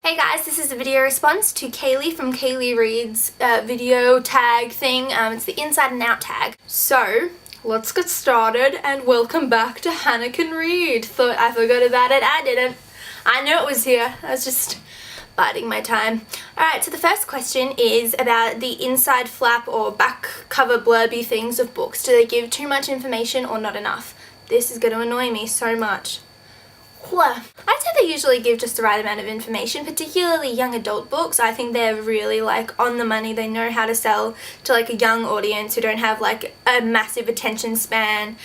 Hey guys, this is a video response to Kaylee from Kaylee Reads video tag thing. It's the inside and out tag. So, let's get started and welcome back to Hannah Can Read. Thought I forgot about it, I didn't. I knew it was here, I was just biding my time. Alright, so the first question is about the inside flap or back cover blurby things of books. Do they give too much information or not enough? This is going to annoy me so much. I'd say they usually give just the right amount of information, particularly young adult books. I think they're really like on the money. They know how to sell to like a young audience who don't have like a massive attention span.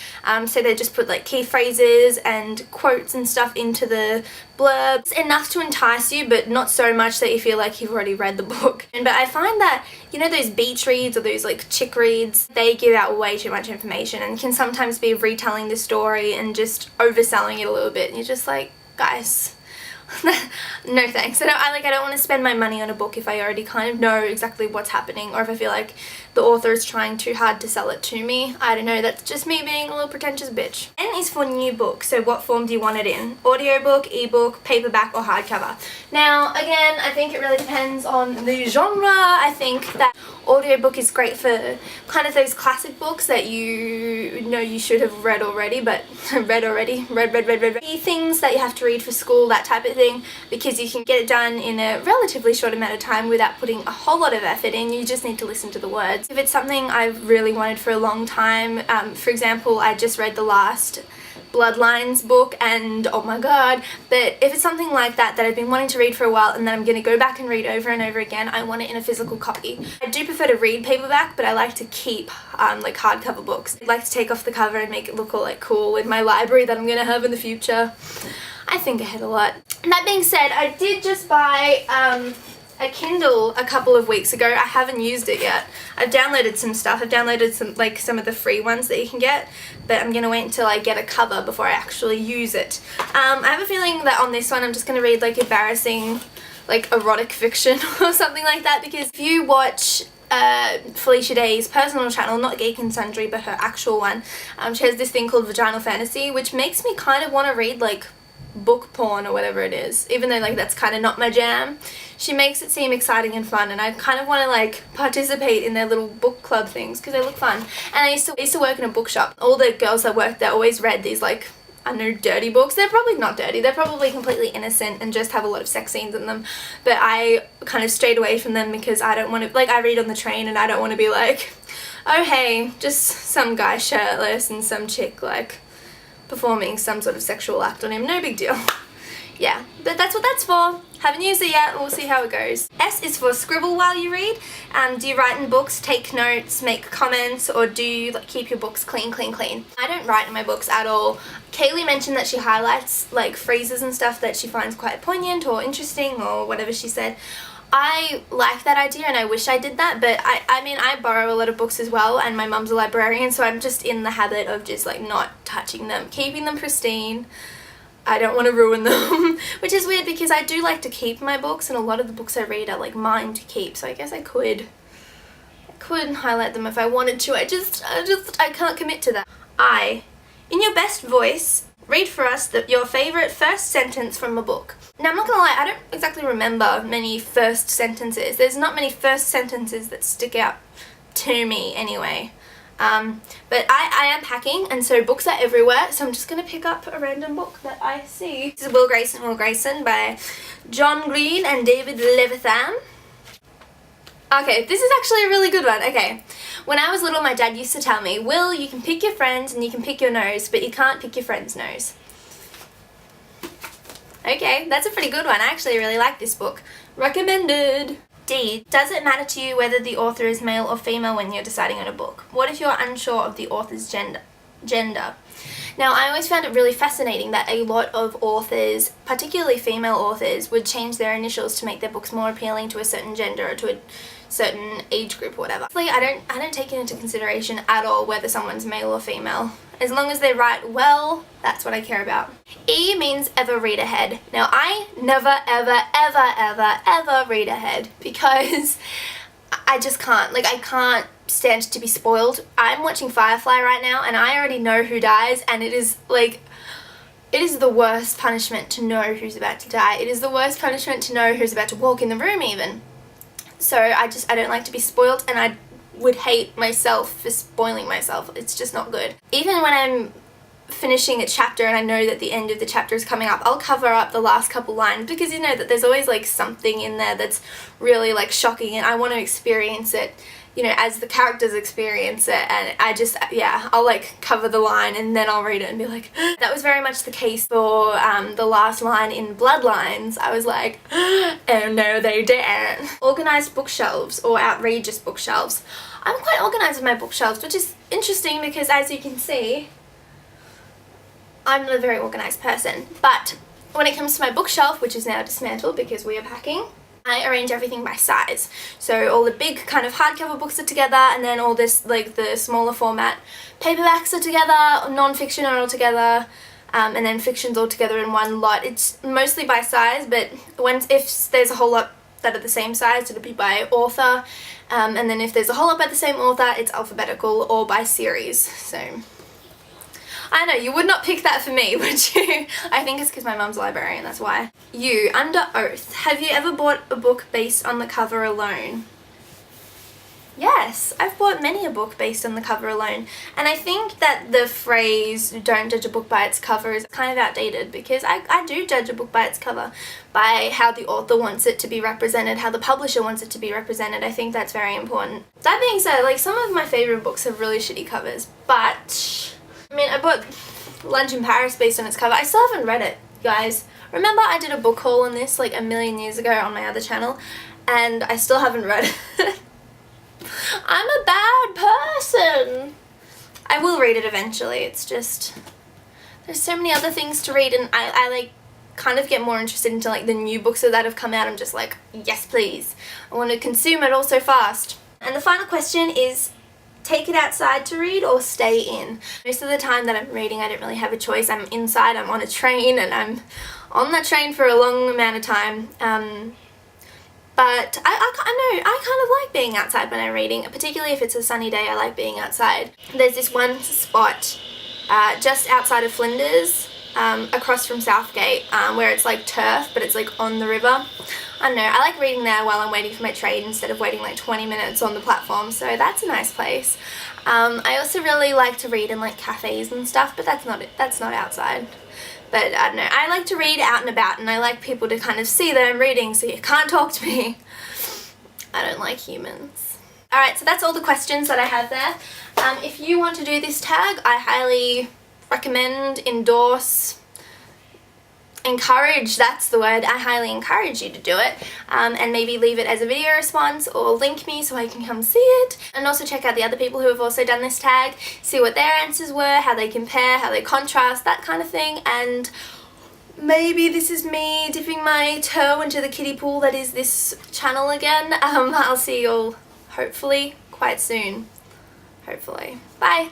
So they just put like key phrases and quotes and stuff into the blurbs. Enough to entice you, but not so much that you feel like you've already read the book. But I find that, you know, those beach reads or those like chick reads, they give out way too much information and can sometimes be retelling the story and just overselling it a little bit. And you're just like, guys, no thanks. I don't want to spend my money on a book if I already kind of know exactly what's happening, or if I feel like the author is trying too hard to sell it to me. I don't know, that's just me being a little pretentious bitch. N is for new book, so what form do you want it in? Audiobook, ebook, paperback, or hardcover? Now, again, I think it really depends on the genre. I think that audiobook is great for kind of those classic books that you know you should have read already, but read. Things that you have to read for school, that type of thing, because you can get it done in a relatively short amount of time without putting a whole lot of effort in. You just need to listen to the words. If it's something I've really wanted for a long time, for example, I just read the last Bloodlines book and oh my god, but if it's something like that I've been wanting to read for a while and then I'm going to go back and read over and over again, I want it in a physical copy. I do prefer to read paperback, but I like to keep like hardcover books. I like to take off the cover and make it look all like cool in my library that I'm going to have in the future. I think ahead a lot. That being said, I did just buy a Kindle a couple of weeks ago. I haven't used it yet. I've downloaded some stuff. I've downloaded some of the free ones that you can get, but I'm gonna wait until I get a cover before I actually use it. I have a feeling that on this one I'm just gonna read like embarrassing, like erotic fiction or something like that, because if you watch Felicia Day's personal channel, not Geek and Sundry, but her actual one, she has this thing called Vaginal Fantasy, which makes me kind of want to read like book porn or whatever it is, even though like that's kind of not my jam. She makes it seem exciting and fun, and I kind of want to like participate in their little book club things because they look fun. And I used to work in a bookshop. All the girls that worked there always read these like, I don't know, dirty books. They're probably not dirty, they're probably completely innocent and just have a lot of sex scenes in them, but I kind of strayed away from them because I don't want to, like, I read on the train and I don't want to be like, oh hey, just some guy shirtless and some chick like performing some sort of sexual act on him. No big deal. Yeah, but that's what that's for. Haven't used it yet, we'll see how it goes. S is for scribble while you read. Do you write in books, take notes, make comments, or do you like keep your books clean? I don't write in my books at all. Kaylee mentioned that she highlights like phrases and stuff that she finds quite poignant or interesting or whatever she said. I like that idea and I wish I did that, but I mean I borrow a lot of books as well, and my mum's a librarian, so I'm just in the habit of just like not touching them, keeping them pristine. I don't want to ruin them, which is weird because I do like to keep my books, and a lot of the books I read are like mine to keep, so I guess I could highlight them if I wanted to. I can't commit to that. In your best voice, read for us your favourite first sentence from a book. Now I'm not gonna lie, I don't exactly remember many first sentences. There's not many first sentences that stick out to me anyway. But I am packing, and so books are everywhere, so I'm just going to pick up a random book that I see. This is Will Grayson by John Green and David Levithan. Okay, this is actually a really good one. Okay, when I was little, my dad used to tell me, Will, you can pick your friends and you can pick your nose, but you can't pick your friend's nose. Okay, that's a pretty good one. I actually really like this book. Recommended. D. Does it matter to you whether the author is male or female when you're deciding on a book? What if you're unsure of the author's gender? Now, I always found it really fascinating that a lot of authors, particularly female authors, would change their initials to make their books more appealing to a certain gender or to a certain age group or whatever. I don't take it into consideration at all whether someone's male or female. As long as they write well, that's what I care about. E means ever read ahead. Now, I never, ever read ahead because I just can't. Like, I can't stand to be spoiled. I'm watching Firefly right now and I already know who dies, and it is like it is the worst punishment to know who's about to die. It is the worst punishment to know who's about to walk in the room even. So I don't like to be spoiled, and I would hate myself for spoiling myself. It's just not good. Even when I'm finishing a chapter and I know that the end of the chapter is coming up, I'll cover up the last couple lines, because you know that there's always like something in there that's really like shocking, and I want to experience it, you know, as the characters experience it. And I just, yeah, I'll like cover the line and then I'll read it and be like, that was very much the case for the last line in Bloodlines. I was like, oh no they didn't. Organised bookshelves or outrageous bookshelves. I'm quite organised with my bookshelves, which is interesting because, as you can see, I'm not a very organised person. But when it comes to my bookshelf, which is now dismantled because we are packing, I arrange everything by size. So all the big kind of hardcover books are together, and then all this, like the smaller format paperbacks are together, non-fiction are all together, and then fiction's all together in one lot. It's mostly by size, but if there's a whole lot that are the same size, it'll be by author, and then if there's a whole lot by the same author, it's alphabetical or by series. So I know, you would not pick that for me, would you? I think it's because my mum's a librarian, that's why. You, under oath, have you ever bought a book based on the cover alone? Yes, I've bought many a book based on the cover alone, and I think that the phrase don't judge a book by its cover is kind of outdated, because I do judge a book by its cover, by how the author wants it to be represented, how the publisher wants it to be represented. I think that's very important. That being said, like, some of my favourite books have really shitty covers, but I mean, I bought Lunch in Paris based on its cover. I still haven't read it, guys. Remember I did a book haul on this like a million years ago on my other channel, and I still haven't read it. I'm a bad person. I will read it eventually. It's just, there's so many other things to read, and I like kind of get more interested into like the new books that have come out. I'm just like, yes please. I want to consume it all so fast. And the final question is, take it outside to read or stay in? Most of the time that I'm reading, I don't really have a choice. I'm inside, I'm on a train, and I'm on that train for a long amount of time. But I know, I kind of like being outside when I'm reading, particularly if it's a sunny day. I like being outside. There's this one spot just outside of Flinders, across from Southgate, where it's like turf, but it's like on the river. I don't know, I like reading there while I'm waiting for my train instead of waiting like 20 minutes on the platform, so that's a nice place. I also really like to read in like cafes and stuff, but that's not outside. But I don't know, I like to read out and about, and I like people to kind of see that I'm reading, so you can't talk to me. I don't like humans. Alright, so that's all the questions that I have there. If you want to do this tag, I highly recommend, endorse, encourage, that's the word. I highly encourage you to do it, and maybe leave it as a video response or link me so I can come see it, and also check out the other people who have also done this tag, see what their answers were, how they compare, how they contrast, that kind of thing. And maybe this is me dipping my toe into the kiddie pool that is this channel again. I'll see you all hopefully quite soon. Hopefully. Bye!